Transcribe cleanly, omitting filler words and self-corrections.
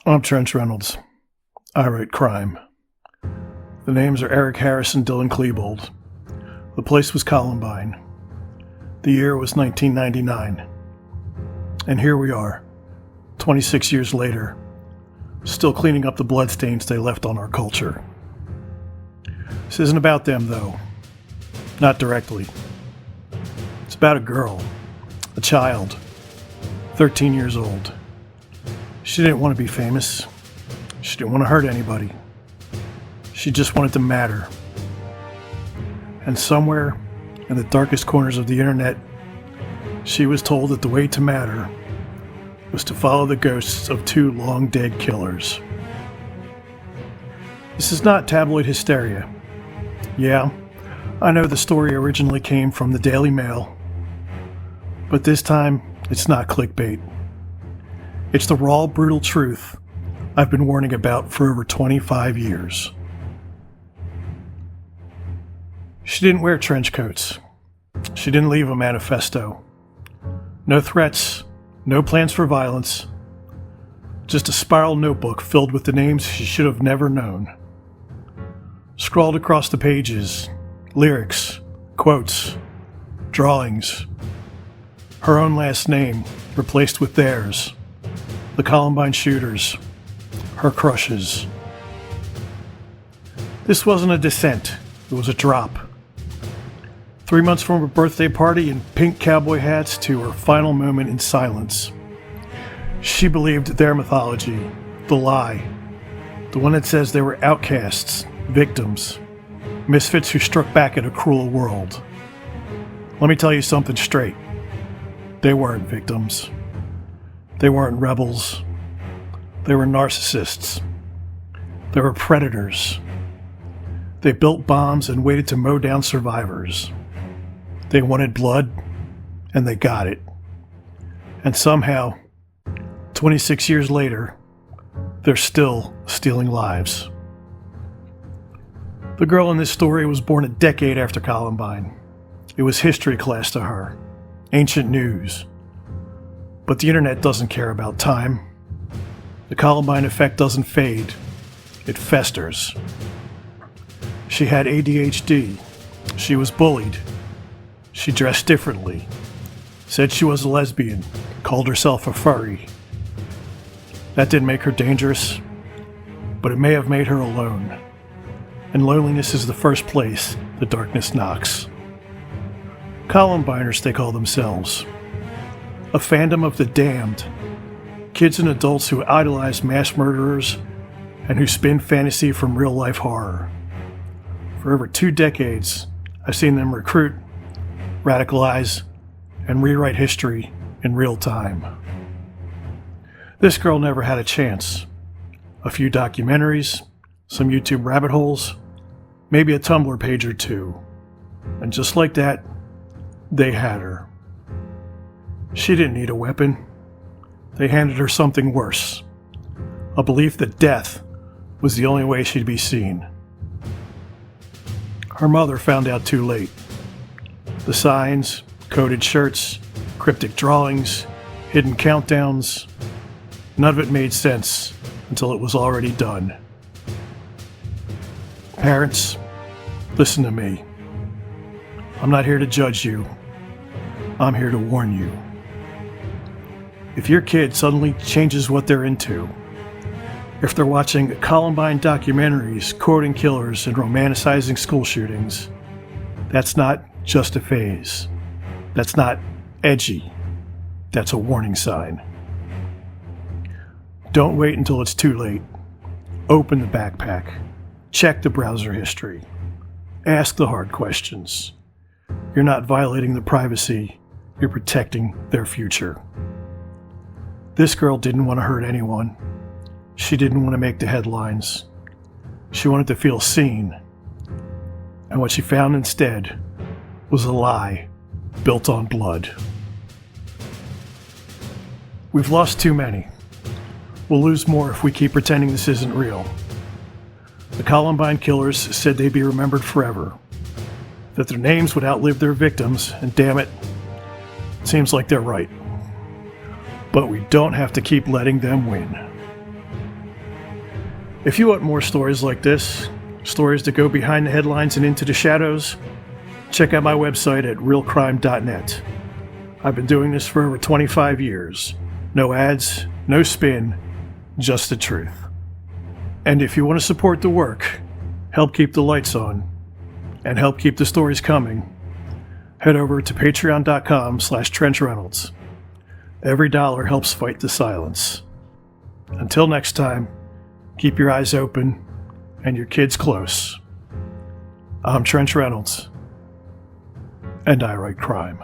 I'm Trench Reynolds. I write crime. The names are Eric Harris and Dylan Klebold. The place was Columbine. The year was 1999. And here we are, 26 years later, still cleaning up the bloodstains they left on our culture. This isn't about them, though. Not directly. It's about a girl, a child, 13 years old. She didn't want to be famous. She didn't want to hurt anybody. She just wanted to matter. And somewhere in the darkest corners of the internet, she was told that the way to matter was to follow the ghosts of two long-dead killers. This is not tabloid hysteria. Yeah, I know the story originally came from the Daily Mail, but this time it's not clickbait. It's the raw, brutal truth I've been warning about for over 25 years. She didn't wear trench coats. She didn't leave a manifesto. No threats, no plans for violence. Just a spiral notebook filled with the names she should have never known. Scrawled across the pages, lyrics, quotes, drawings. Her own last name replaced with theirs. The Columbine shooters. Her crushes. This wasn't a descent. It was a drop. 3 months from her birthday party in pink cowboy hats to her final moment in silence. She believed their mythology, the lie, the one that says they were outcasts, victims, misfits who struck back at a cruel world. Let me tell you something straight. They weren't victims. They weren't rebels. They were narcissists. They were predators. They built bombs and waited to mow down survivors. They wanted blood, and they got it. And somehow, 26 years later, they're still stealing lives. The girl in this story was born a decade after Columbine. It was history class to her, ancient news. But the internet doesn't care about time. The Columbine effect doesn't fade. It festers. She had ADHD. She was bullied. She dressed differently. Said she was a lesbian. Called herself a furry. That didn't make her dangerous, but it may have made her alone. And loneliness is the first place the darkness knocks. Columbiners, they call themselves. A fandom of the damned. Kids and adults who idolize mass murderers and who spin fantasy from real-life horror. For over 2 decades, I've seen them recruit, radicalize, and rewrite history in real time. This girl never had a chance. A few documentaries, some YouTube rabbit holes, maybe a Tumblr page or two. And just like that, they had her. She didn't need a weapon. They handed her something worse. A belief that death was the only way she'd be seen. Her mother found out too late. The signs, coded shirts, cryptic drawings, hidden countdowns. None of it made sense until it was already done. Parents, listen to me. I'm not here to judge you. I'm here to warn you. If your kid suddenly changes what they're into, if they're watching Columbine documentaries, quoting killers, and romanticizing school shootings, that's not just a phase. That's not edgy. That's a warning sign. Don't wait until it's too late. Open the backpack. Check the browser history. Ask the hard questions. You're not violating their privacy. You're protecting their future. This girl didn't want to hurt anyone. She didn't want to make the headlines. She wanted to feel seen. And what she found instead was a lie built on blood. We've lost too many. We'll lose more if we keep pretending this isn't real. The Columbine killers said they'd be remembered forever, that their names would outlive their victims, and damn it, seems like they're right. But we don't have to keep letting them win. If you want more stories like this, stories that go behind the headlines and into the shadows, check out my website at realcrime.net. I've been doing this for over 25 years. No ads, no spin, just the truth. And if you want to support the work, help keep the lights on, and help keep the stories coming, head over to patreon.com/Trench Reynolds. Every dollar helps fight the silence. Until next time, keep your eyes open and your kids close. I'm Trench Reynolds, and I write crime.